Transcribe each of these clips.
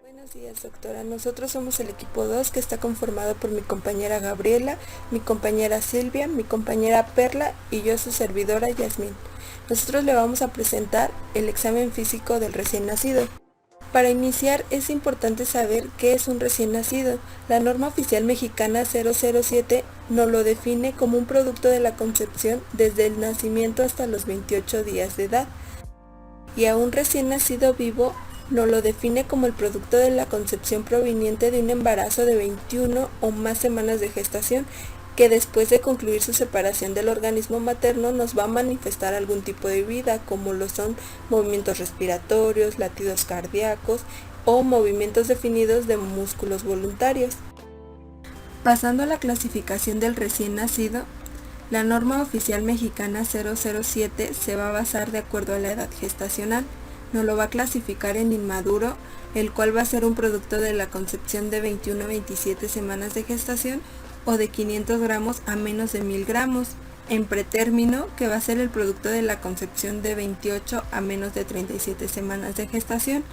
Buenos días, doctora. Nosotros somos el equipo 2 que está conformado por mi compañera Gabriela, mi compañera Silvia, mi compañera Perla y yo, su servidora Yasmín. Nosotros le vamos a presentar el examen físico del recién nacido. Para iniciar es importante saber qué es un recién nacido. La norma oficial mexicana 007 nos lo define como un producto de la concepción desde el nacimiento hasta los 28 días de edad. Y a un recién nacido vivo nos lo define como el producto de la concepción proveniente de un embarazo de 21 o más semanas de gestación que después de concluir su separación del organismo materno nos va a manifestar algún tipo de vida, como lo son movimientos respiratorios, latidos cardíacos o movimientos definidos de músculos voluntarios. Pasando a la clasificación del recién nacido, la norma oficial mexicana 007 se va a basar de acuerdo a la edad gestacional. Nos lo va a clasificar en inmaduro, el cual va a ser un producto de la concepción de 21 a 27 semanas de gestación o de 500 gramos a menos de 1000 gramos. En pretérmino, que va a ser el producto de la concepción de 28 a menos de 37 semanas de gestación.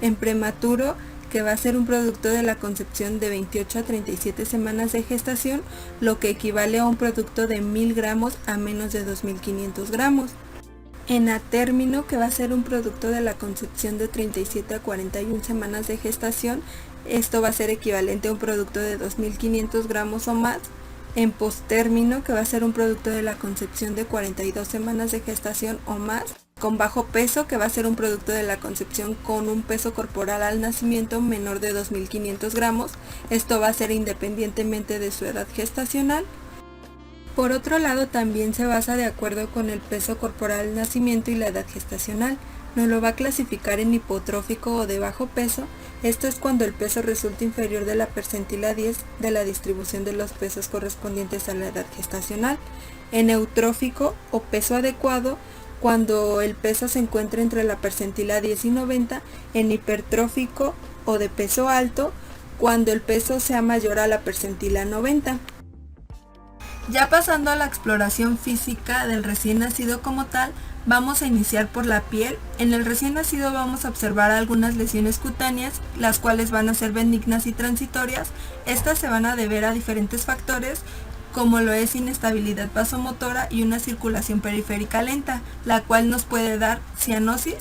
En prematuro, que va a ser un producto de la concepción de 28 a 37 semanas de gestación, lo que equivale a un producto de 1000 gramos a menos de 2500 gramos. En a término, que va a ser un producto de la concepción de 37 a 41 semanas de gestación, esto va a ser equivalente a un producto de 2500 gramos o más. En postérmino, que va a ser un producto de la concepción de 42 semanas de gestación o más. Con bajo peso, que va a ser un producto de la concepción con un peso corporal al nacimiento menor de 2500 gramos. Esto va a ser independientemente de su edad gestacional. Por otro lado, también se basa de acuerdo con el peso corporal al nacimiento y la edad gestacional. Nos lo va a clasificar en hipotrófico o de bajo peso. Esto es cuando el peso resulta inferior de la percentila 10 de la distribución de los pesos correspondientes a la edad gestacional. En eutrófico o peso adecuado, cuando el peso se encuentra entre la percentila 10 y 90. En hipertrófico o de peso alto, cuando el peso sea mayor a la percentila 90. Ya pasando a la exploración física del recién nacido como tal, vamos a iniciar por la piel. En el recién nacido vamos a observar algunas lesiones cutáneas, las cuales van a ser benignas y transitorias. Estas se van a deber a diferentes factores, como lo es inestabilidad vasomotora y una circulación periférica lenta, la cual nos puede dar cianosis,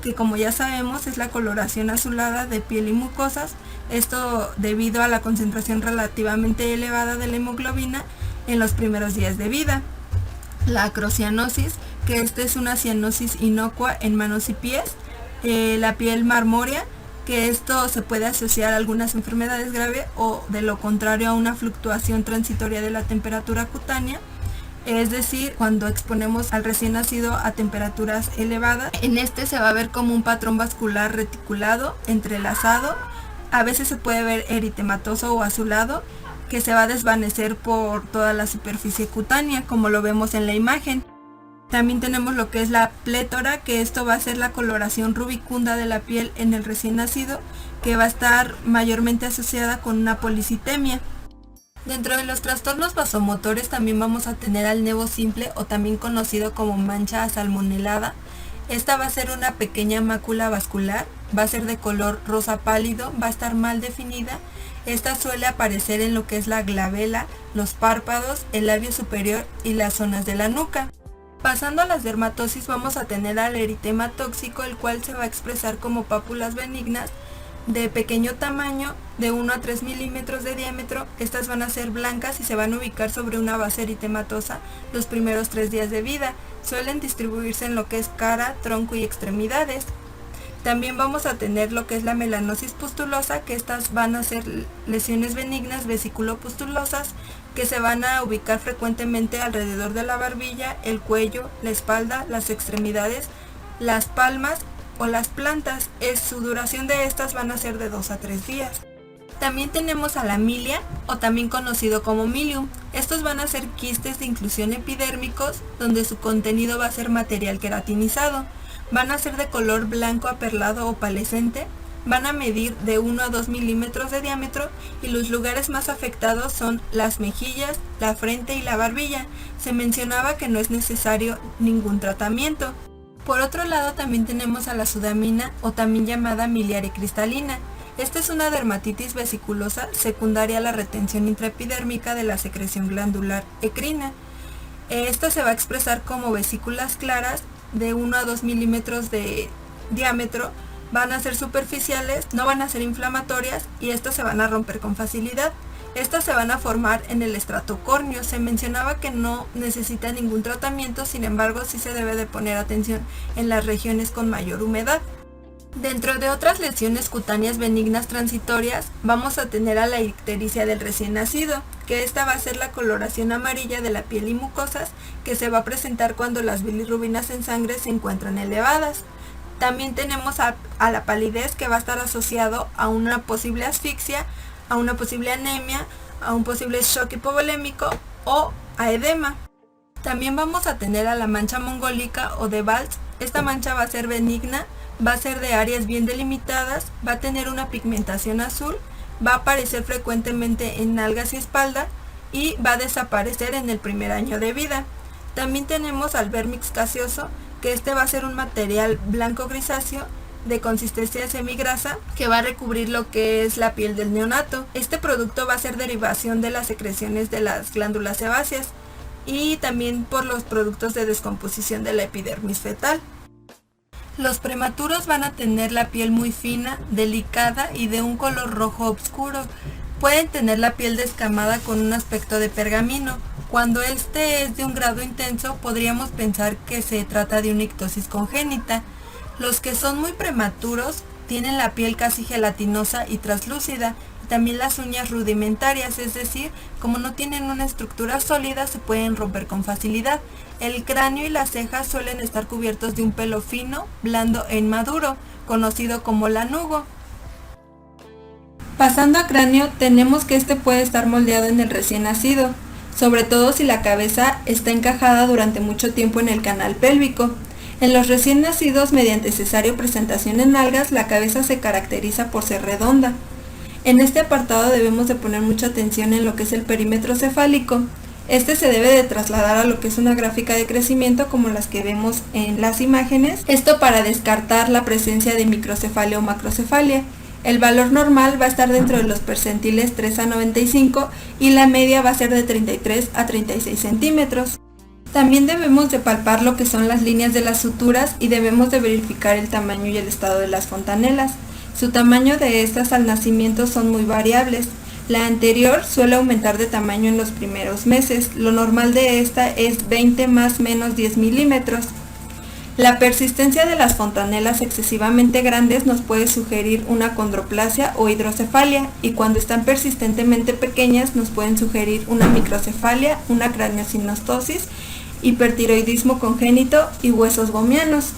que como ya sabemos es la coloración azulada de piel y mucosas, esto debido a la concentración relativamente elevada de la hemoglobina en los primeros días de vida. La acrocianosis, que esta es una cianosis inocua en manos y pies. La piel marmórea, que esto se puede asociar a algunas enfermedades graves o de lo contrario a una fluctuación transitoria de la temperatura cutánea. Es decir, cuando exponemos al recién nacido a temperaturas elevadas, en este se va a ver como un patrón vascular reticulado, entrelazado. A veces se puede ver eritematoso o azulado, que se va a desvanecer por toda la superficie cutánea, como lo vemos en la imagen. También tenemos lo que es la plétora, que esto va a ser la coloración rubicunda de la piel en el recién nacido, que va a estar mayormente asociada con una policitemia. Dentro de los trastornos vasomotores también vamos a tener al nevo simple, o también conocido como mancha asalmonelada. Esta va a ser una pequeña mácula vascular, va a ser de color rosa pálido, va a estar mal definida. Esta suele aparecer en lo que es la glabela, los párpados, el labio superior y las zonas de la nuca. Pasando a las dermatosis, vamos a tener al eritema tóxico, el cual se va a expresar como pápulas benignas de pequeño tamaño, de 1 a 3 milímetros de diámetro. Estas van a ser blancas y se van a ubicar sobre una base eritematosa los primeros 3 días de vida. Suelen distribuirse en lo que es cara, tronco y extremidades. También vamos a tener lo que es la melanosis pustulosa, que estas van a ser lesiones benignas vesiculopustulosas que se van a ubicar frecuentemente alrededor de la barbilla, el cuello, la espalda, las extremidades, las palmas o las plantas. Su duración de estas van a ser de 2 a 3 días. También tenemos a la milia, o también conocido como milium. Estos van a ser quistes de inclusión epidérmicos, donde su contenido va a ser material queratinizado. Van a ser de color blanco aperlado o opalescente, van a medir de 1 a 2 milímetros de diámetro y los lugares más afectados son las mejillas, la frente y la barbilla. Se mencionaba que no es necesario ningún tratamiento. Por otro lado también tenemos a la sudamina, o también llamada miliare cristalina. Esta es una dermatitis vesiculosa secundaria a la retención intraepidérmica de la secreción glandular ecrina. Esta se va a expresar como vesículas claras de 1 a 2 milímetros de diámetro, van a ser superficiales, no van a ser inflamatorias y estas se van a romper con facilidad. Estas se van a formar en el estrato córneo. Se mencionaba que no necesita ningún tratamiento, sin embargo sí se debe de poner atención en las regiones con mayor humedad. Dentro de otras lesiones cutáneas benignas transitorias, vamos a tener a la ictericia del recién nacido, que esta va a ser la coloración amarilla de la piel y mucosas, que se va a presentar cuando las bilirrubinas en sangre se encuentran elevadas. También tenemos a la palidez, que va a estar asociado a una posible asfixia, a una posible anemia, a un posible shock hipovolémico o a edema. También vamos a tener a la mancha mongólica o de Valls. Esta mancha va a ser benigna, va a ser de áreas bien delimitadas, va a tener una pigmentación azul, va a aparecer frecuentemente en nalgas y espalda y va a desaparecer en el primer año de vida. También tenemos al vérmix caseoso, que este va a ser un material blanco grisáceo de consistencia semigrasa que va a recubrir lo que es la piel del neonato. Este producto va a ser derivación de las secreciones de las glándulas sebáceas y también por los productos de descomposición de la epidermis fetal. Los prematuros van a tener la piel muy fina, delicada y de un color rojo oscuro. Pueden tener la piel descamada con un aspecto de pergamino. Cuando este es de un grado intenso, podríamos pensar que se trata de una ictosis congénita. Los que son muy prematuros tienen la piel casi gelatinosa y translúcida, y también las uñas rudimentarias, es decir, como no tienen una estructura sólida, se pueden romper con facilidad. El cráneo y las cejas suelen estar cubiertos de un pelo fino, blando e inmaduro, conocido como lanugo. Pasando a cráneo, tenemos que este puede estar moldeado en el recién nacido, sobre todo si la cabeza está encajada durante mucho tiempo en el canal pélvico. En los recién nacidos, mediante cesárea presentación en nalgas, la cabeza se caracteriza por ser redonda. En este apartado debemos de poner mucha atención en lo que es el perímetro cefálico. Este se debe de trasladar a lo que es una gráfica de crecimiento como las que vemos en las imágenes. Esto para descartar la presencia de microcefalia o macrocefalia. El valor normal va a estar dentro de los percentiles 3 a 95 y la media va a ser de 33 a 36 centímetros. También debemos de palpar lo que son las líneas de las suturas y debemos de verificar el tamaño y el estado de las fontanelas. Su tamaño de estas al nacimiento son muy variables. La anterior suele aumentar de tamaño en los primeros meses. Lo normal de esta es 20 más menos 10 milímetros. La persistencia de las fontanelas excesivamente grandes nos puede sugerir una condroplasia o hidrocefalia, y cuando están persistentemente pequeñas nos pueden sugerir una microcefalia, una craneosinostosis, hipertiroidismo congénito y huesos gomianos.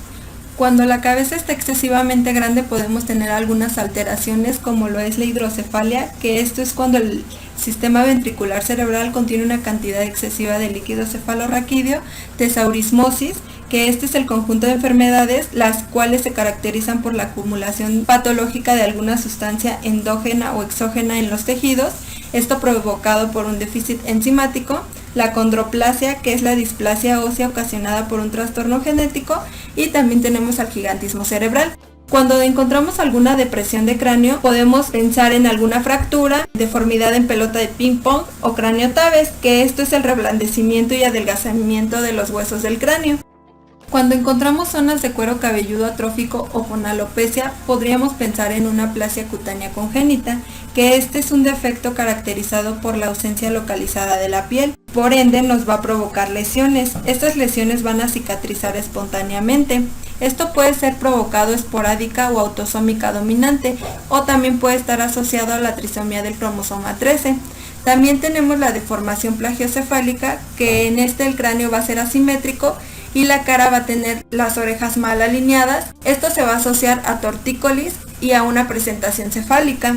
Cuando la cabeza está excesivamente grande podemos tener algunas alteraciones como lo es la hidrocefalia, que esto es cuando el sistema ventricular cerebral contiene una cantidad excesiva de líquido cefalorraquídeo, tesaurismosis, que este es el conjunto de enfermedades las cuales se caracterizan por la acumulación patológica de alguna sustancia endógena o exógena en los tejidos, esto provocado por un déficit enzimático, la condroplasia, que es la displasia ósea ocasionada por un trastorno genético, y también tenemos al gigantismo cerebral. Cuando encontramos alguna depresión de cráneo, podemos pensar en alguna fractura, deformidad en pelota de ping pong o craniotabes, que esto es el reblandecimiento y adelgazamiento de los huesos del cráneo. Cuando encontramos zonas de cuero cabelludo atrófico o con alopecia, podríamos pensar en una aplasia cutánea congénita, que este es un defecto caracterizado por la ausencia localizada de la piel. Por ende, nos va a provocar lesiones. Estas lesiones van a cicatrizar espontáneamente. Esto puede ser provocado esporádica o autosómica dominante, o también puede estar asociado a la trisomía del cromosoma 13. También tenemos la deformación plagiocefálica, que en este el cráneo va a ser asimétrico y la cara va a tener las orejas mal alineadas. Esto se va a asociar a tortícolis y a una presentación cefálica.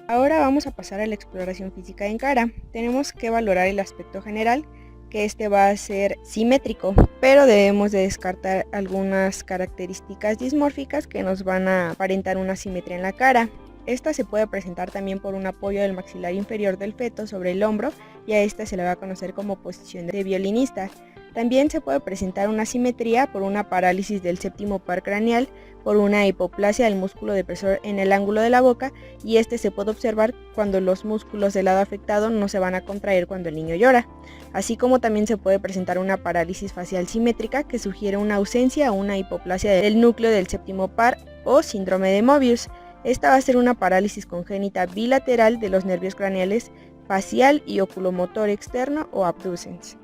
Ahora vamos a pasar a la exploración física en cara. Tenemos que valorar el aspecto general, que este va a ser simétrico, pero debemos de descartar algunas características dismórficas que nos van a aparentar una simetría en la cara. Esta se puede presentar también por un apoyo del maxilar inferior del feto sobre el hombro, y a esta se le va a conocer como posición de violinista. También se puede presentar una asimetría por una parálisis del séptimo par craneal, por una hipoplasia del músculo depresor en el ángulo de la boca, y este se puede observar cuando los músculos del lado afectado no se van a contraer cuando el niño llora. Así como también se puede presentar una parálisis facial simétrica que sugiere una ausencia o una hipoplasia del núcleo del séptimo par o síndrome de Mobius. Esta va a ser una parálisis congénita bilateral de los nervios craneales facial y oculomotor externo o abducens.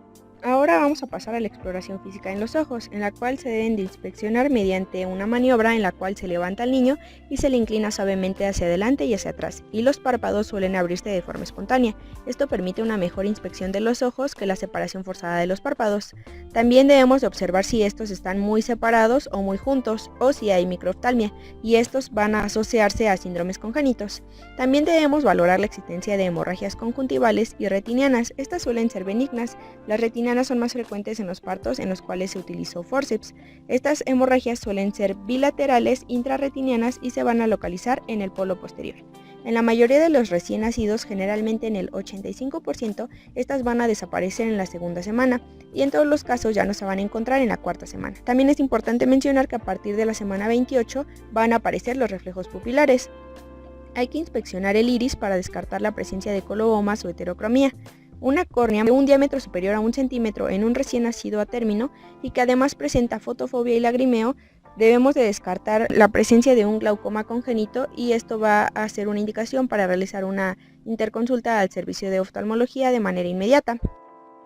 Ahora vamos a pasar a la exploración física en los ojos, en la cual se deben de inspeccionar mediante una maniobra en la cual se levanta el niño y se le inclina suavemente hacia adelante y hacia atrás, y los párpados suelen abrirse de forma espontánea. Esto permite una mejor inspección de los ojos que la separación forzada de los párpados. También debemos de observar si estos están muy separados o muy juntos, o si hay microftalmia, y estos van a asociarse a síndromes congénitos. También debemos valorar la existencia de hemorragias conjuntivales y retinianas. Estas suelen ser benignas. Las retinianas son más frecuentes en los partos en los cuales se utilizó forceps. Estas hemorragias suelen ser bilaterales, intrarretinianas y se van a localizar en el polo posterior. En la mayoría de los recién nacidos, generalmente en el 85%, estas van a desaparecer en la segunda semana y en todos los casos ya no se van a encontrar en la cuarta semana. También es importante mencionar que a partir de la semana 28 van a aparecer los reflejos pupilares. Hay que inspeccionar el iris para descartar la presencia de colobomas o heterocromía. Una córnea de un diámetro superior a 1 centímetro en un recién nacido a término y que además presenta fotofobia y lagrimeo, debemos de descartar la presencia de un glaucoma congénito, y esto va a ser una indicación para realizar una interconsulta al servicio de oftalmología de manera inmediata.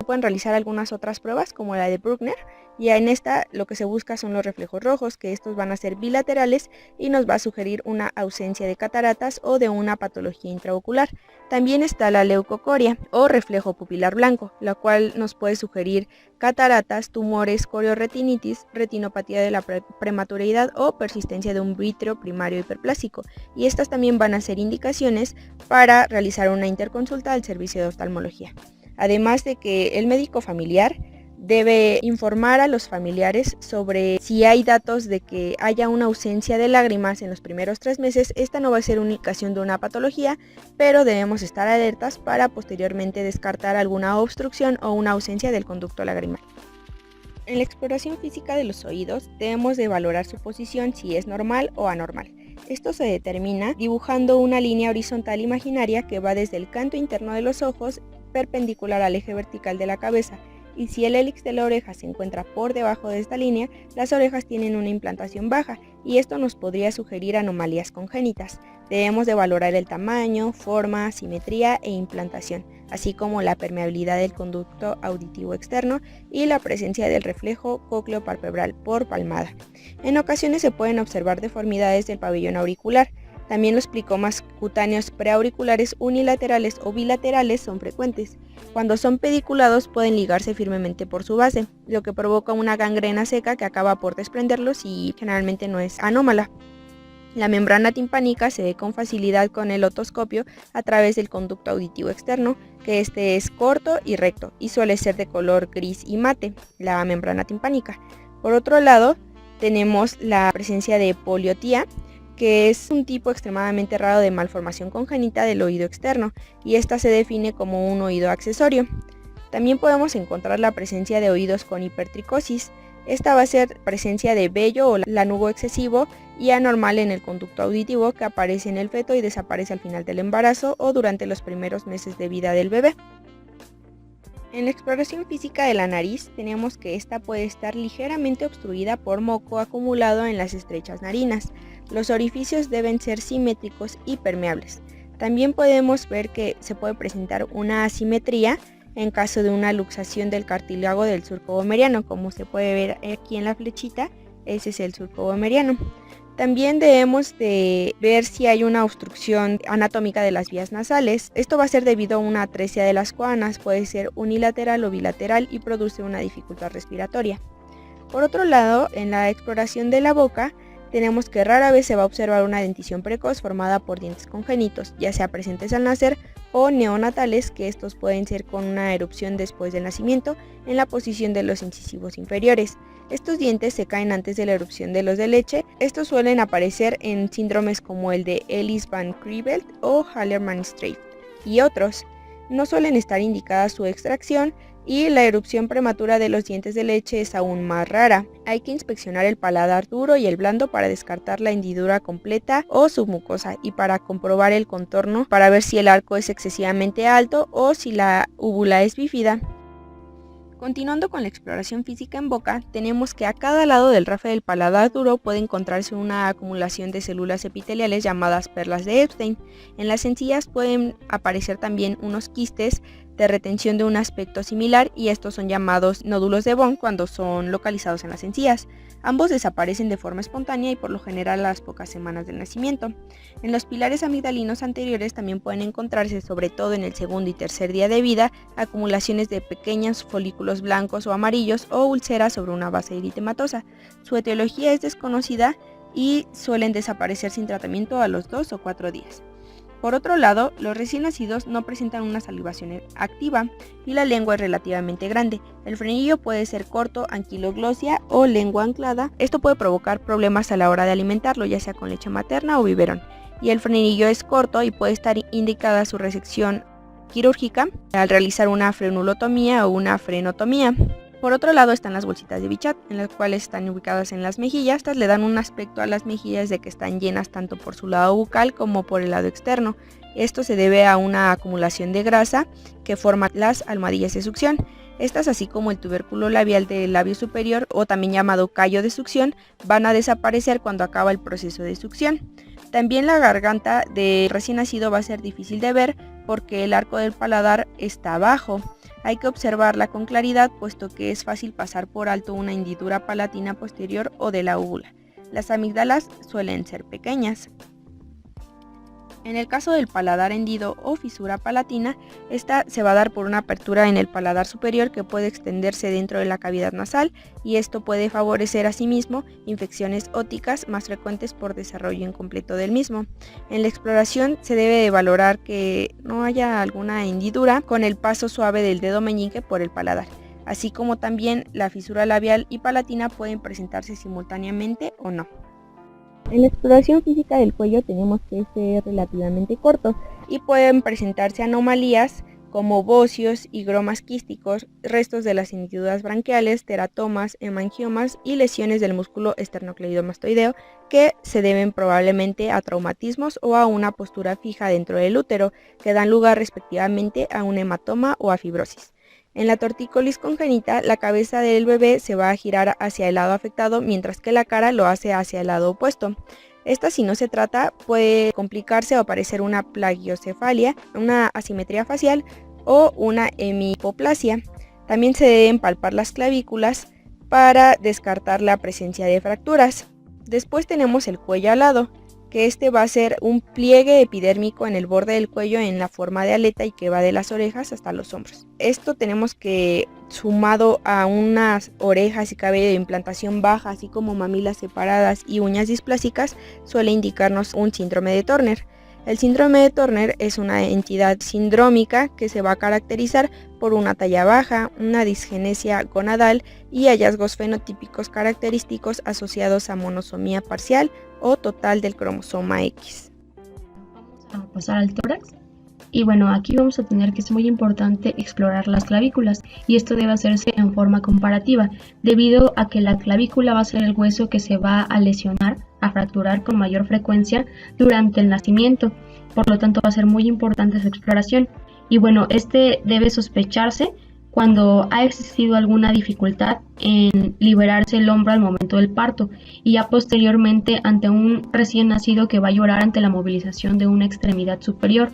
Pueden realizar algunas otras pruebas como la de Bruckner, y en esta lo que se busca son los reflejos rojos, que estos van a ser bilaterales y nos va a sugerir una ausencia de cataratas o de una patología intraocular. También está la leucocoria o reflejo pupilar blanco, la cual nos puede sugerir cataratas, tumores, corioretinitis, retinopatía de la prematuridad o persistencia de un vítreo primario hiperplásico, y estas también van a ser indicaciones para realizar una interconsulta al servicio de oftalmología. Además de que el médico familiar debe informar a los familiares sobre si hay datos de que haya una ausencia de lágrimas en los primeros 3 meses. Esta no va a ser una indicación de una patología, pero debemos estar alertas para posteriormente descartar alguna obstrucción o una ausencia del conducto lagrimal. En la exploración física de los oídos debemos de valorar su posición, si es normal o anormal. Esto se determina dibujando una línea horizontal imaginaria que va desde el canto interno de los ojos perpendicular al eje vertical de la cabeza, y si el hélix de la oreja se encuentra por debajo de esta línea, las orejas tienen una implantación baja, y esto nos podría sugerir anomalías congénitas. Debemos de valorar el tamaño, forma, simetría e implantación, así como la permeabilidad del conducto auditivo externo y la presencia del reflejo cócleo-palpebral por palmada. En ocasiones se pueden observar deformidades del pabellón auricular. También los plicomas cutáneos preauriculares unilaterales o bilaterales son frecuentes. Cuando son pediculados pueden ligarse firmemente por su base, lo que provoca una gangrena seca que acaba por desprenderlos y generalmente no es anómala. La membrana timpánica se ve con facilidad con el otoscopio a través del conducto auditivo externo, que este es corto y recto y suele ser de color gris y mate, la membrana timpánica. Por otro lado, tenemos la presencia de poliotía, que es un tipo extremadamente raro de malformación congénita del oído externo, y esta se define como un oído accesorio. También podemos encontrar la presencia de oídos con hipertricosis. Esta va a ser presencia de vello o lanugo excesivo y anormal en el conducto auditivo, que aparece en el feto y desaparece al final del embarazo o durante los primeros meses de vida del bebé. En la exploración física de la nariz tenemos que esta puede estar ligeramente obstruida por moco acumulado en las estrechas narinas. Los orificios deben ser simétricos y permeables. También podemos ver que se puede presentar una asimetría en caso de una luxación del cartílago del surco vomeriano, como se puede ver aquí en la flechita. Ese es el surco vomeriano. También debemos de ver si hay una obstrucción anatómica de las vías nasales. Esto va a ser debido a una atresia de las coanas, puede ser unilateral o bilateral y produce una dificultad respiratoria. Por otro lado, en la exploración de la boca, tenemos que rara vez se va a observar una dentición precoz formada por dientes congénitos, ya sea presentes al nacer o neonatales, que estos pueden ser con una erupción después del nacimiento en la posición de los incisivos inferiores. Estos dientes se caen antes de la erupción de los de leche. Estos suelen aparecer en síndromes como el de Ellis Van Creveld o Hallermann-Streiff y otros. No suelen estar indicadas su extracción y la erupción prematura de los dientes de leche es aún más rara. Hay que inspeccionar el paladar duro y el blando para descartar la hendidura completa o submucosa y para comprobar el contorno para ver si el arco es excesivamente alto o si la úvula es bífida. Continuando con la exploración física en boca, tenemos que a cada lado del rafe del paladar duro puede encontrarse una acumulación de células epiteliales llamadas perlas de Epstein. En las encías pueden aparecer también unos quistes de retención de un aspecto similar y estos son llamados nódulos de Bond cuando son localizados en las encías. Ambos desaparecen de forma espontánea y por lo general a las pocas semanas del nacimiento. En los pilares amigdalinos anteriores también pueden encontrarse, sobre todo en el segundo y tercer día de vida, acumulaciones de pequeños folículos blancos o amarillos o úlceras sobre una base eritematosa. Su etiología es desconocida y suelen desaparecer sin tratamiento a los 2 o 4 días. Por otro lado, los recién nacidos no presentan una salivación activa y la lengua es relativamente grande. El frenillo puede ser corto, anquiloglosia o lengua anclada. Esto puede provocar problemas a la hora de alimentarlo, ya sea con leche materna o biberón. Y el frenillo es corto y puede estar indicada su resección quirúrgica al realizar una frenulotomía o una frenotomía. Por otro lado están las bolsitas de Bichat, en las cuales están ubicadas en las mejillas. Estas le dan un aspecto a las mejillas de que están llenas tanto por su lado bucal como por el lado externo. Esto se debe a una acumulación de grasa que forma las almohadillas de succión. Estas, así como el tubérculo labial del labio superior, o también llamado callo de succión, van a desaparecer cuando acaba el proceso de succión. También la garganta de recién nacido va a ser difícil de ver porque el arco del paladar está bajo. Hay que observarla con claridad puesto que es fácil pasar por alto una hendidura palatina posterior o de la úvula. Las amígdalas suelen ser pequeñas. En el caso del paladar hendido o fisura palatina, esta se va a dar por una apertura en el paladar superior que puede extenderse dentro de la cavidad nasal y esto puede favorecer asimismo infecciones óticas más frecuentes por desarrollo incompleto del mismo. En la exploración se debe de valorar que no haya alguna hendidura con el paso suave del dedo meñique por el paladar, así como también la fisura labial y palatina pueden presentarse simultáneamente o no. En la exploración física del cuello tenemos que ser relativamente corto y pueden presentarse anomalías como bocios, higromas quísticos, restos de las hendiduras branquiales, teratomas, hemangiomas y lesiones del músculo esternocleidomastoideo que se deben probablemente a traumatismos o a una postura fija dentro del útero, que dan lugar respectivamente a un hematoma o a fibrosis. En la tortícolis congénita, la cabeza del bebé se va a girar hacia el lado afectado, mientras que la cara lo hace hacia el lado opuesto. Esta, si no se trata, puede complicarse o aparecer una plagiocefalia, una asimetría facial o una hemipoplasia. También se deben palpar las clavículas para descartar la presencia de fracturas. Después tenemos el cuello alado, que este va a ser un pliegue epidérmico en el borde del cuello en la forma de aleta y que va de las orejas hasta los hombros. Esto tenemos que, sumado a unas orejas y cabello de implantación baja, así como mamilas separadas y uñas displásicas, suele indicarnos un síndrome de Turner. El síndrome de Turner es una entidad sindrómica que se va a caracterizar por una talla baja, una disgenesia gonadal y hallazgos fenotípicos característicos asociados a monosomía parcial o total del cromosoma X. Vamos a pasar al tórax. Y bueno, aquí vamos a tener que es muy importante explorar las clavículas y esto debe hacerse en forma comparativa, debido a que la clavícula va a ser el hueso que se va a lesionar, a fracturar con mayor frecuencia durante el nacimiento, por lo tanto va a ser muy importante su exploración. Y bueno, este debe sospecharse cuando ha existido alguna dificultad en liberarse el hombro al momento del parto y ya posteriormente ante un recién nacido que va a llorar ante la movilización de una extremidad superior.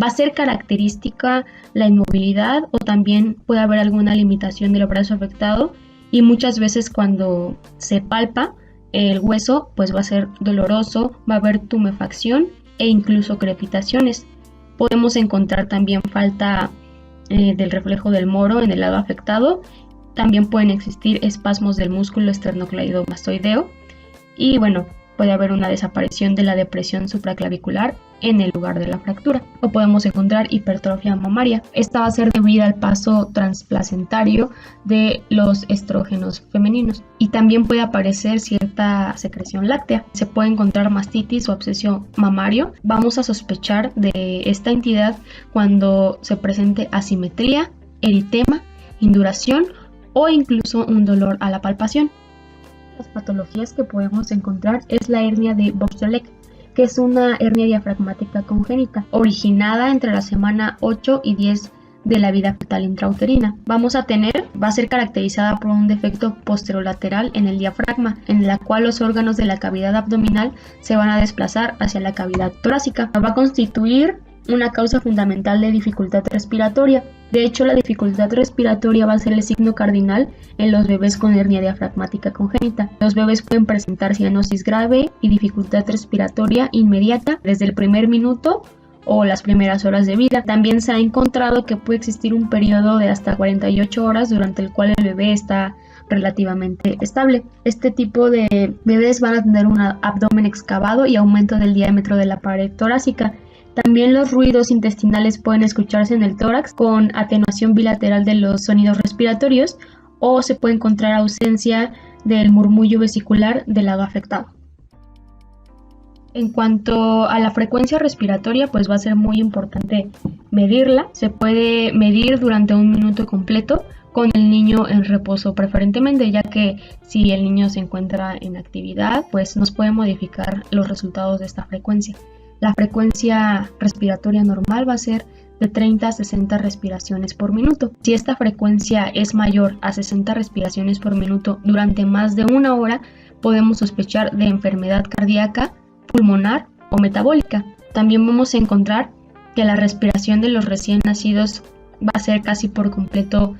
Va a ser característica la inmovilidad o también puede haber alguna limitación del brazo afectado y muchas veces cuando se palpa el hueso pues va a ser doloroso, va a haber tumefacción e incluso crepitaciones. Podemos encontrar también falta del reflejo del moro en el lado afectado. También pueden existir espasmos del músculo esternocleidomastoideo y bueno, puede haber una desaparición de la depresión supraclavicular en el lugar de la fractura. O podemos encontrar hipertrofia mamaria. Esta va a ser debida al paso transplacentario de los estrógenos femeninos. Y también puede aparecer cierta secreción láctea. Se puede encontrar mastitis o absceso mamario. Vamos a sospechar de esta entidad cuando se presente asimetría, eritema induración o incluso un dolor a la palpación. Las patologías que podemos encontrar es la hernia de Bowserleck, que es una hernia diafragmática congénita, originada entre la semana 8 y 10 de la vida fetal intrauterina. Va a ser caracterizada por un defecto posterolateral en el diafragma, en la cual los órganos de la cavidad abdominal se van a desplazar hacia la cavidad torácica. Va a constituir una causa fundamental de dificultad respiratoria. De hecho, la dificultad respiratoria va a ser el signo cardinal en los bebés con hernia diafragmática congénita. Los bebés pueden presentar cianosis grave y dificultad respiratoria inmediata desde el primer minuto o las primeras horas de vida. También se ha encontrado que puede existir un periodo de hasta 48 horas durante el cual el bebé está relativamente estable. Este tipo de bebés van a tener un abdomen excavado y aumento del diámetro de la pared torácica. También los ruidos intestinales pueden escucharse en el tórax con atenuación bilateral de los sonidos respiratorios, o se puede encontrar ausencia del murmullo vesicular del lado afectado. En cuanto a la frecuencia respiratoria, pues va a ser muy importante medirla. Se puede medir durante un minuto completo con el niño en reposo preferentemente, ya que si el niño se encuentra en actividad, pues nos puede modificar los resultados de esta frecuencia. La frecuencia respiratoria normal va a ser de 30 a 60 respiraciones por minuto. Si esta frecuencia es mayor a 60 respiraciones por minuto durante más de una hora, podemos sospechar de enfermedad cardíaca, pulmonar o metabólica. También vamos a encontrar que la respiración de los recién nacidos va a ser casi por completo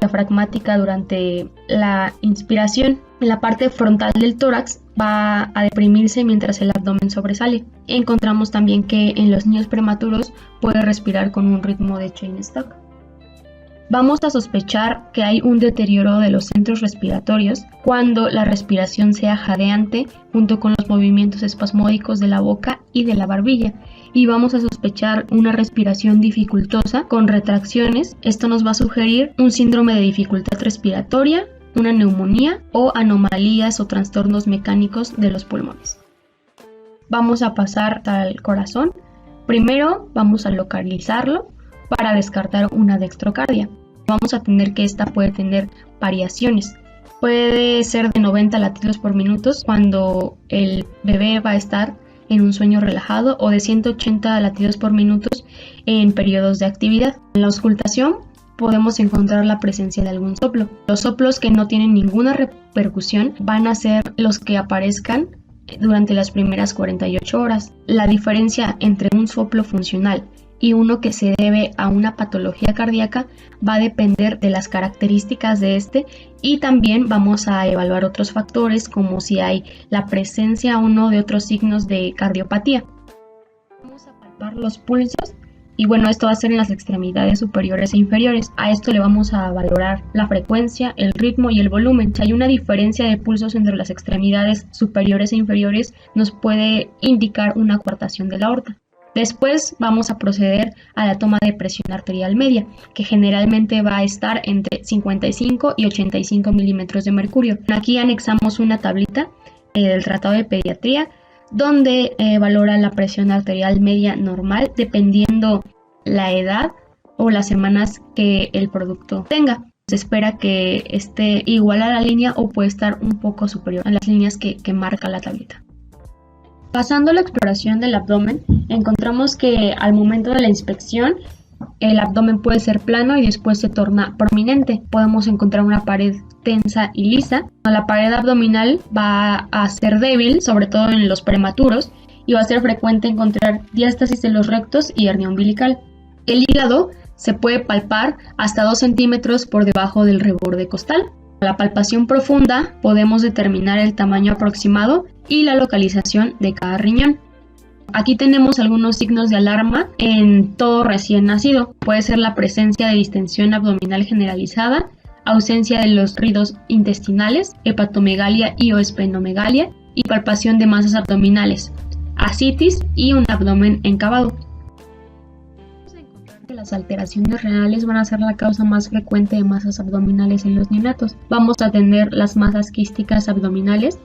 diafragmática durante la inspiración. En la parte frontal del tórax va a deprimirse mientras el abdomen sobresale. Encontramos también que en los niños prematuros puede respirar con un ritmo de chain stop. Vamos a sospechar que hay un deterioro de los centros respiratorios cuando la respiración sea jadeante junto con los movimientos espasmódicos de la boca y de la barbilla. Y vamos a sospechar una respiración dificultosa con retracciones. Esto nos va a sugerir un síndrome de dificultad respiratoria, una neumonía o anomalías o trastornos mecánicos de los pulmones. Vamos a pasar al corazón. Primero vamos a localizarlo para descartar una dextrocardia. Vamos a tener que esta puede tener variaciones. Puede ser de 90 latidos por minuto cuando el bebé va a estar en un sueño relajado, o de 180 latidos por minuto en periodos de actividad. En la auscultación podemos encontrar la presencia de algún soplo. Los soplos que no tienen ninguna repercusión van a ser los que aparezcan durante las primeras 48 horas. La diferencia entre un soplo funcional y uno que se debe a una patología cardíaca va a depender de las características de este, y también vamos a evaluar otros factores como si hay la presencia o no de otros signos de cardiopatía. Vamos a palpar los pulsos y bueno, esto va a ser en las extremidades superiores e inferiores. A esto le vamos a valorar la frecuencia, el ritmo y el volumen. Si hay una diferencia de pulsos entre las extremidades superiores e inferiores, nos puede indicar una coartación de la aorta. Después vamos a proceder a la toma de presión arterial media, que generalmente va a estar entre 55 y 85 milímetros de mercurio. Aquí anexamos una tablita del Tratado de Pediatría, donde valora la presión arterial media normal dependiendo la edad o las semanas que el producto tenga. Se espera que esté igual a la línea o puede estar un poco superior a las líneas que marca la tablita. Pasando a la exploración del abdomen, encontramos que al momento de la inspección el abdomen puede ser plano y después se torna prominente. Podemos encontrar una pared tensa y lisa. La pared abdominal va a ser débil, sobre todo en los prematuros, y va a ser frecuente encontrar diástasis de los rectos y hernia umbilical. El hígado se puede palpar hasta 2 centímetros por debajo del reborde costal. A la palpación profunda podemos determinar el tamaño aproximado y la localización de cada riñón. Aquí tenemos algunos signos de alarma en todo recién nacido. Puede ser la presencia de distensión abdominal generalizada, ausencia de los ruidos intestinales, hepatomegalia y o esplenomegalia y palpación de masas abdominales, ascitis y un abdomen encavado. Las alteraciones renales van a ser la causa más frecuente de masas abdominales en los neonatos. Vamos a tener las masas quísticas abdominales,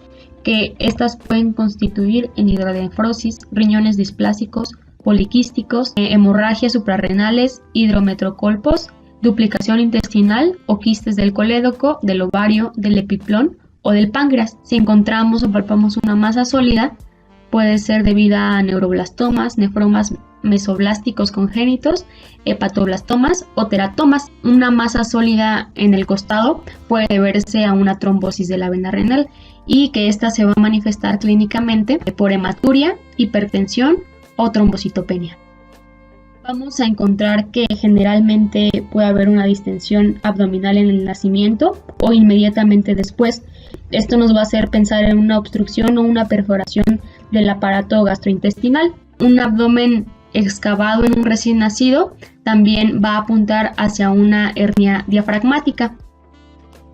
que estas pueden constituir en hidronefrosis, riñones displásicos, poliquísticos, hemorragias suprarrenales, hidrometrocolpos, duplicación intestinal o quistes del colédoco, del ovario, del epiplón o del páncreas. Si encontramos o palpamos una masa sólida, puede ser debida a neuroblastomas, nefromas mesoblásticos congénitos, hepatoblastomas o teratomas. Una masa sólida en el costado puede deberse a una trombosis de la vena renal y que ésta se va a manifestar clínicamente por hematuria, hipertensión o trombocitopenia. Vamos a encontrar que generalmente puede haber una distensión abdominal en el nacimiento o inmediatamente después. Esto nos va a hacer pensar en una obstrucción o una perforación del aparato gastrointestinal. Un abdomen excavado en un recién nacido también va a apuntar hacia una hernia diafragmática.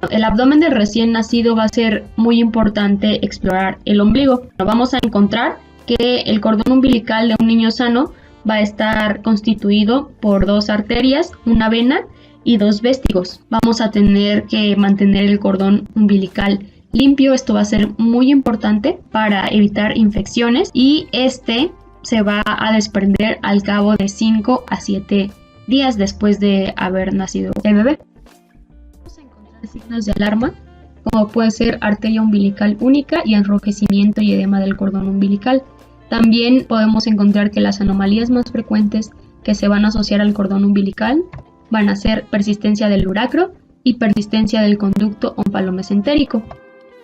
El abdomen del recién nacido va a ser muy importante explorar el ombligo. Vamos a encontrar que el cordón umbilical de un niño sano va a estar constituido por 2 arterias, una vena y 2 véstigos. Vamos a tener que mantener el cordón umbilical limpio. Esto va a ser muy importante para evitar infecciones y este se va a desprender al cabo de 5 a 7 días después de haber nacido el bebé. Vamos a encontrar signos de alarma, como puede ser arteria umbilical única y enrojecimiento y edema del cordón umbilical. También podemos encontrar que las anomalías más frecuentes que se van a asociar al cordón umbilical van a ser persistencia del uracro y persistencia del conducto onfalomesentérico.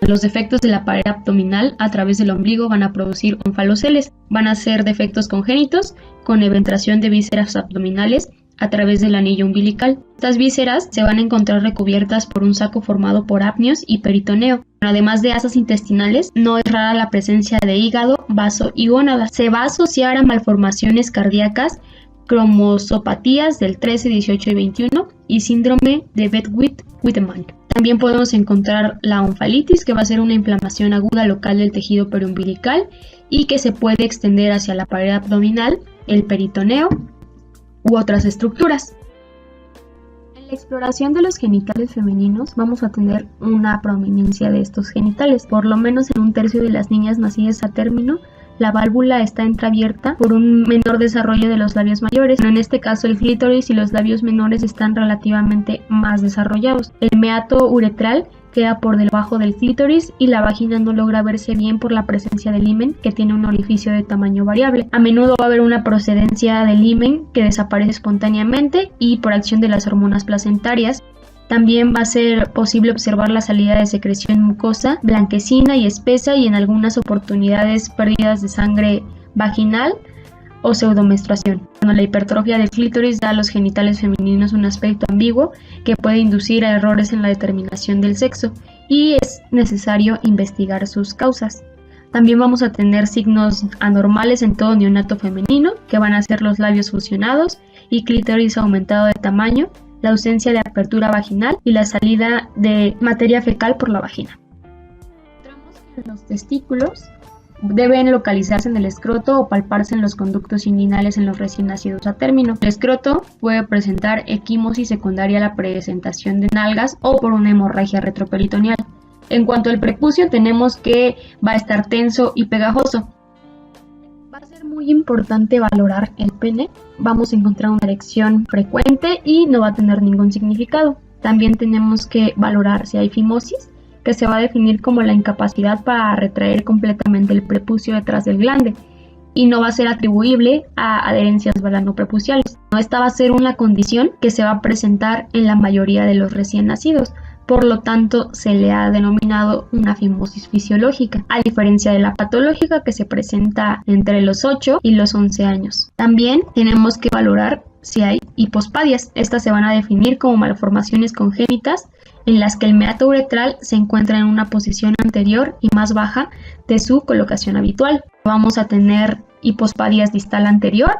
Los defectos de la pared abdominal a través del ombligo van a producir onfaloceles. Van a ser defectos congénitos con eventración de vísceras abdominales a través del anillo umbilical. Estas vísceras se van a encontrar recubiertas por un saco formado por apnios y peritoneo. Además de asas intestinales, no es rara la presencia de hígado, vaso y gónada. Se va a asociar a malformaciones cardíacas, cromosopatías del 13, 18 y 21 y síndrome de Beckwith-Wiedemann. También podemos encontrar la onfalitis, que va a ser una inflamación aguda local del tejido periumbilical y que se puede extender hacia la pared abdominal, el peritoneo u otras estructuras. En la exploración de los genitales femeninos vamos a tener una prominencia de estos genitales. Por lo menos en 1/3 de las niñas nacidas a término, la válvula está entreabierta por un menor desarrollo de los labios mayores. En este caso el clítoris y los labios menores están relativamente más desarrollados. El meato uretral queda por debajo del clítoris y la vagina no logra verse bien por la presencia del himen, que tiene un orificio de tamaño variable. A menudo va a haber una procedencia del himen que desaparece espontáneamente y por acción de las hormonas placentarias. También va a ser posible observar la salida de secreción mucosa, blanquecina y espesa y en algunas oportunidades pérdidas de sangre vaginal o pseudomenstruación. La hipertrofia del clítoris da a los genitales femeninos un aspecto ambiguo que puede inducir a errores en la determinación del sexo y es necesario investigar sus causas. También vamos a tener signos anormales en todo neonato femenino, que van a ser los labios fusionados y clítoris aumentado de tamaño, la ausencia de apertura vaginal y la salida de materia fecal por la vagina. Encontramos que los testículos deben localizarse en el escroto o palparse en los conductos inguinales en los recién nacidos a término. El escroto puede presentar equimosis secundaria a la presentación de nalgas o por una hemorragia retroperitoneal. En cuanto al prepucio, tenemos que va a estar tenso y pegajoso. Va a ser muy importante valorar el pene. Vamos a encontrar una erección frecuente y no va a tener ningún significado. También tenemos que valorar si hay fimosis, que se va a definir como la incapacidad para retraer completamente el prepucio detrás del glande y no va a ser atribuible a adherencias balanoprepuciales. Esta va a ser una condición que se va a presentar en la mayoría de los recién nacidos, por lo tanto se le ha denominado una fimosis fisiológica, a diferencia de la patológica que se presenta entre los 8 y los 11 años. También tenemos que valorar si hay hipospadias. Estas se van a definir como malformaciones congénitas en las que el meato uretral se encuentra en una posición anterior y más baja de su colocación habitual. Vamos a tener hipospadias distal anterior,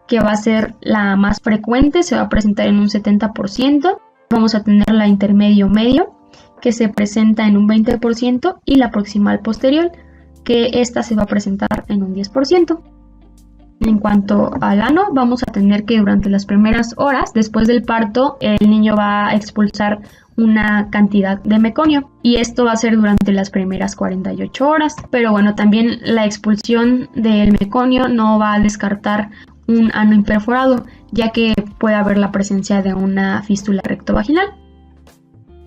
que va a ser la más frecuente, se va a presentar en un 70%. Vamos a tener la intermedio medio, que se presenta en un 20%, y la proximal posterior, que esta se va a presentar en un 10%. En cuanto al ano, vamos a tener que durante las primeras horas después del parto, el niño va a expulsar una cantidad de meconio y esto va a ser durante las primeras 48 horas. Pero bueno, también la expulsión del meconio no va a descartar un ano imperforado, ya que puede haber la presencia de una fístula rectovaginal.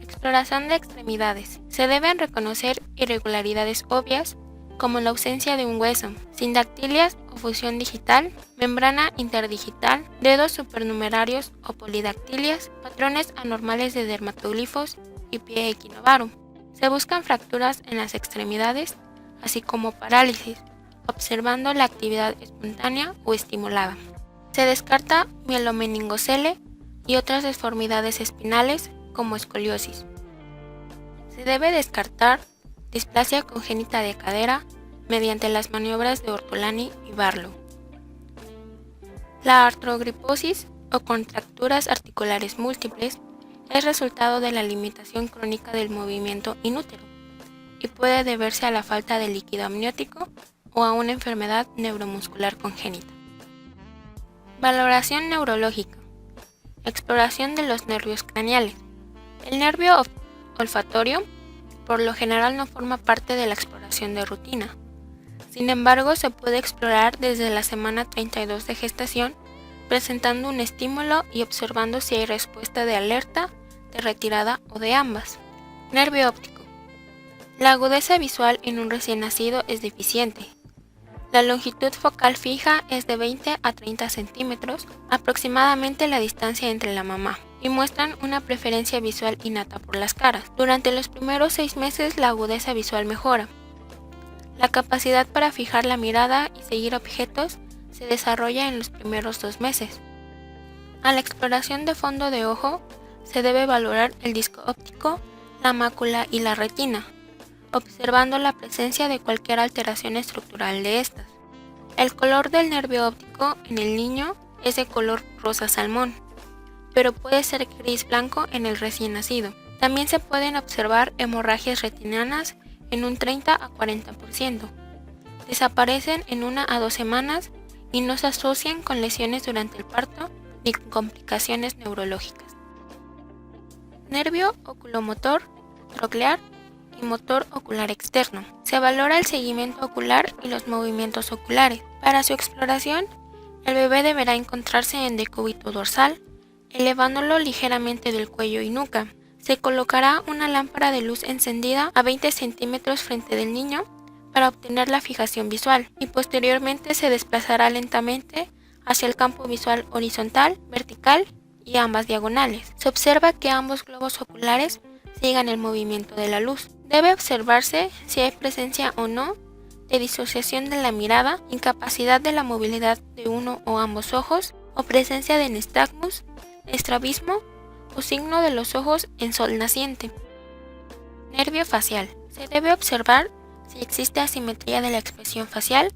Exploración de extremidades. Se deben reconocer irregularidades obvias, como la ausencia de un hueso, sindactilias o fusión digital, membrana interdigital, dedos supernumerarios o polidactilias, patrones anormales de dermatoglifos y pie equinovarum. Se buscan fracturas en las extremidades, así como parálisis, observando la actividad espontánea o estimulada. Se descarta mielomeningocele y otras deformidades espinales como escoliosis. Se debe descartar displasia congénita de cadera mediante las maniobras de Ortolani y Barlow. La artrogriposis o contracturas articulares múltiples es resultado de la limitación crónica del movimiento inútero y puede deberse a la falta de líquido amniótico o a una enfermedad neuromuscular congénita. Valoración neurológica. Exploración de los nervios craneales. El nervio olfatorio por lo general no forma parte de la exploración de rutina. Sin embargo, se puede explorar desde la semana 32 de gestación, presentando un estímulo y observando si hay respuesta de alerta, de retirada o de ambas. Nervio óptico. La agudeza visual en un recién nacido es deficiente. La longitud focal fija es de 20 a 30 centímetros, aproximadamente la distancia entre la mamá, y muestran una preferencia visual innata por las caras. Durante los primeros 6 meses la agudeza visual mejora. La capacidad para fijar la mirada y seguir objetos se desarrolla en los primeros 2 meses. A la exploración de fondo de ojo se debe valorar el disco óptico, la mácula y la retina, observando la presencia de cualquier alteración estructural de estas. El color del nervio óptico en el niño es de color rosa salmón, pero puede ser gris blanco en el recién nacido. También se pueden observar hemorragias retinianas en un 30 a 40%. Desaparecen en 1 a 2 semanas y no se asocian con lesiones durante el parto ni con complicaciones neurológicas. Nervio oculomotor, troclear y motor ocular externo. Se valora el seguimiento ocular y los movimientos oculares. Para su exploración, el bebé deberá encontrarse en decúbito dorsal, elevándolo ligeramente del cuello y nuca. Se colocará una lámpara de luz encendida a 20 centímetros frente del niño para obtener la fijación visual y posteriormente se desplazará lentamente hacia el campo visual horizontal, vertical y ambas diagonales. Se observa que ambos globos oculares sigan el movimiento de la luz. Debe observarse si hay presencia o no de disociación de la mirada, incapacidad de la movilidad de uno o ambos ojos o presencia de nistagmus, estrabismo o signo de los ojos en sol naciente. Nervio facial. Se debe observar si existe asimetría de la expresión facial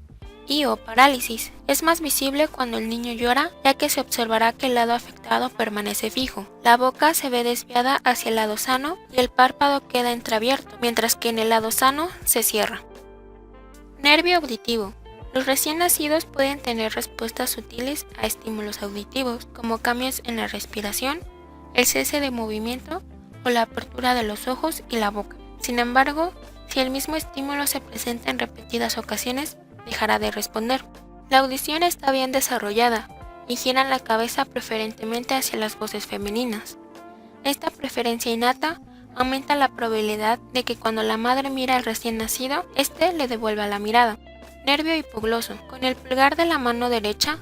y o parálisis. Es más visible cuando el niño llora, ya que se observará que el lado afectado permanece fijo. La boca se ve desviada hacia el lado sano y el párpado queda entreabierto, mientras que en el lado sano se cierra. Nervio auditivo. Los recién nacidos pueden tener respuestas sutiles a estímulos auditivos, como cambios en la respiración, el cese de movimiento o la apertura de los ojos y la boca. Sin embargo, si el mismo estímulo se presenta en repetidas ocasiones, dejará de responder. La audición está bien desarrollada y gira la cabeza preferentemente hacia las voces femeninas. Esta preferencia innata aumenta la probabilidad de que cuando la madre mira al recién nacido, éste le devuelva la mirada. Nervio hipogloso. Con el pulgar de la mano derecha,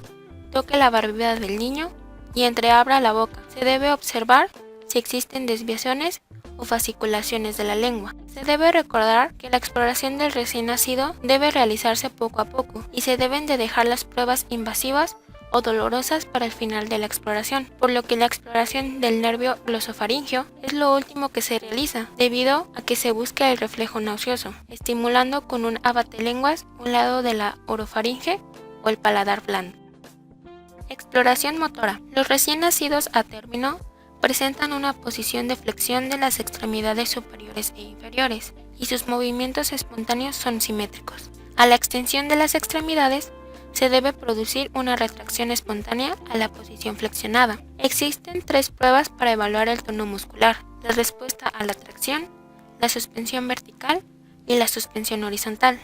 toque la barbilla del niño y entreabra la boca. Se debe observar si existen desviaciones o fasciculaciones de la lengua. Se debe recordar que la exploración del recién nacido debe realizarse poco a poco y se deben de dejar las pruebas invasivas o dolorosas para el final de la exploración, por lo que la exploración del nervio glosofaringeo es lo último que se realiza, debido a que se busca el reflejo nauseoso, estimulando con un abatelenguas un lado de la orofaringe o el paladar blando. Exploración motora. Los recién nacidos a término presentan una posición de flexión de las extremidades superiores e inferiores, y sus movimientos espontáneos son simétricos. A la extensión de las extremidades se debe producir una retracción espontánea a la posición flexionada. Existen 3 pruebas para evaluar el tono muscular: la respuesta a la tracción, la suspensión vertical y la suspensión horizontal.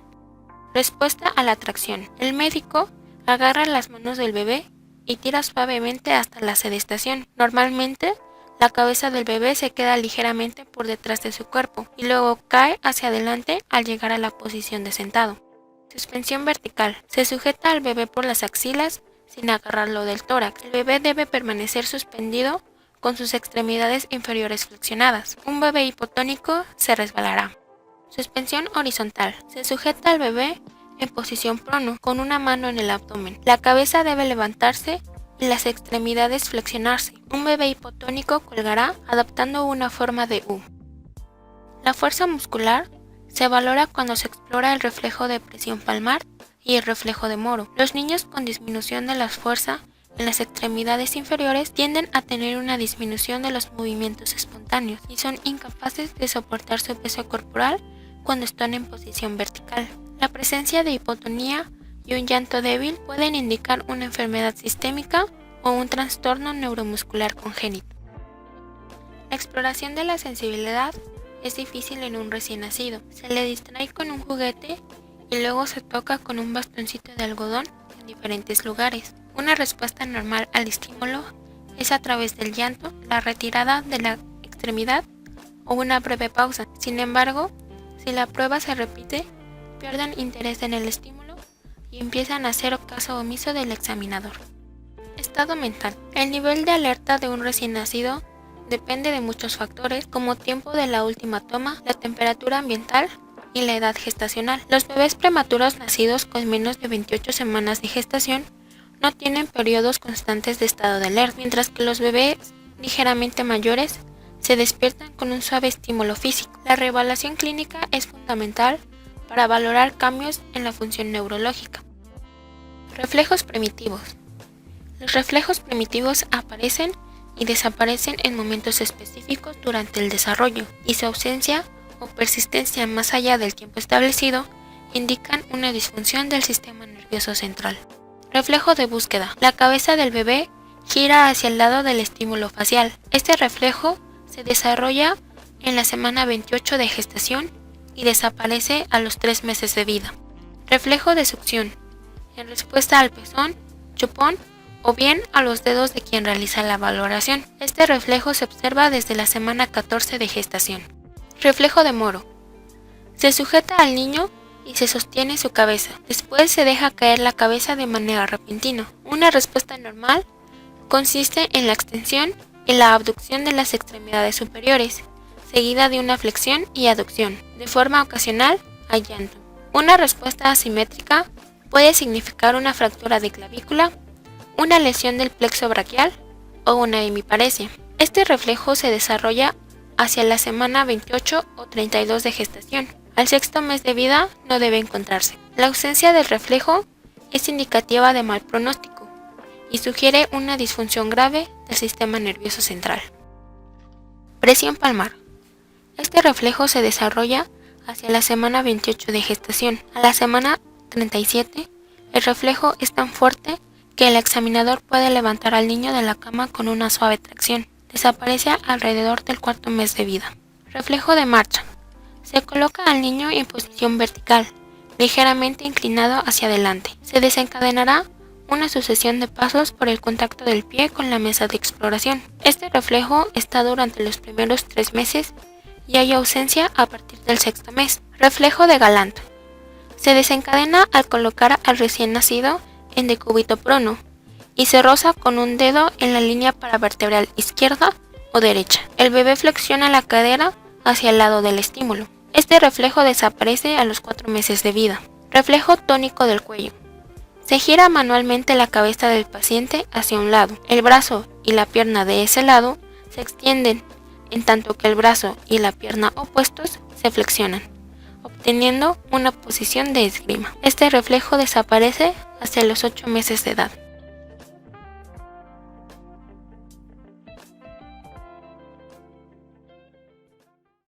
Respuesta a la tracción. El médico agarra las manos del bebé y tira suavemente hasta la sedestación. Normalmente, la cabeza del bebé se queda ligeramente por detrás de su cuerpo y luego cae hacia adelante al llegar a la posición de sentado. Suspensión vertical. Se sujeta al bebé por las axilas sin agarrarlo del tórax. El bebé debe permanecer suspendido con sus extremidades inferiores flexionadas. Un bebé hipotónico se resbalará. Suspensión horizontal. Se sujeta al bebé en posición prono, con una mano en el abdomen. La cabeza debe levantarse y las extremidades flexionarse. Un bebé hipotónico colgará adoptando una forma de U. La fuerza muscular se valora cuando se explora el reflejo de presión palmar y el reflejo de Moro. Los niños con disminución de la fuerza en las extremidades inferiores tienden a tener una disminución de los movimientos espontáneos y son incapaces de soportar su peso corporal cuando están en posición vertical. La presencia de hipotonía y un llanto débil pueden indicar una enfermedad sistémica o un trastorno neuromuscular congénito. La exploración de la sensibilidad es difícil en un recién nacido. Se le distrae con un juguete y luego se toca con un bastoncito de algodón en diferentes lugares. Una respuesta normal al estímulo es a través del llanto, la retirada de la extremidad o una breve pausa. Sin embargo, si la prueba se repite, pierden interés en el estímulo y empiezan a hacer caso omiso del examinador. Estado mental. El nivel de alerta de un recién nacido depende de muchos factores como tiempo de la última toma, la temperatura ambiental y la edad gestacional. Los bebés prematuros nacidos con menos de 28 semanas de gestación no tienen periodos constantes de estado de alerta, mientras que los bebés ligeramente mayores se despiertan con un suave estímulo físico. La reevaluación clínica es fundamental para valorar cambios en la función neurológica. Reflejos primitivos. Los reflejos primitivos aparecen y desaparecen en momentos específicos durante el desarrollo, y su ausencia o persistencia más allá del tiempo establecido indican una disfunción del sistema nervioso central. Reflejo de búsqueda. La cabeza del bebé gira hacia el lado del estímulo facial. Este reflejo se desarrolla en la semana 28 de gestación y desaparece a los 3 meses de vida. Reflejo de succión. En respuesta al pezón, chupón o bien a los dedos de quien realiza la valoración. Este reflejo se observa desde la semana 14 de gestación. Reflejo de Moro. Se sujeta al niño y se sostiene su cabeza. Después se deja caer la cabeza de manera repentina. Una respuesta normal consiste en la extensión y la abducción de las extremidades superiores, seguida de una flexión y aducción. De forma ocasional, hay llanto. Una respuesta asimétrica puede significar una fractura de clavícula, una lesión del plexo braquial o una hemiparesia. Este reflejo se desarrolla hacia la semana 28 o 32 de gestación. Al 6º mes de vida no debe encontrarse. La ausencia del reflejo es indicativa de mal pronóstico y sugiere una disfunción grave del sistema nervioso central. Presión palmar. Este reflejo se desarrolla hacia la semana 28 de gestación. A la semana 37, el reflejo es tan fuerte que el examinador puede levantar al niño de la cama con una suave tracción. Desaparece alrededor del 4º mes de vida. Reflejo de marcha. Se coloca al niño en posición vertical, ligeramente inclinado hacia adelante. Se desencadenará una sucesión de pasos por el contacto del pie con la mesa de exploración. Este reflejo está durante los primeros 3 meses y hay ausencia a partir del 6º mes. Reflejo de Galant. Se desencadena al colocar al recién nacido en decúbito prono y se roza con un dedo en la línea paravertebral izquierda o derecha. El bebé flexiona la cadera hacia el lado del estímulo. Este reflejo desaparece a los 4 meses de vida. Reflejo tónico del cuello. Se gira manualmente la cabeza del paciente hacia un lado. El brazo y la pierna de ese lado se extienden, en tanto que el brazo y la pierna opuestos se flexionan, obteniendo una posición de esgrima. Este reflejo desaparece hacia los 8 meses de edad.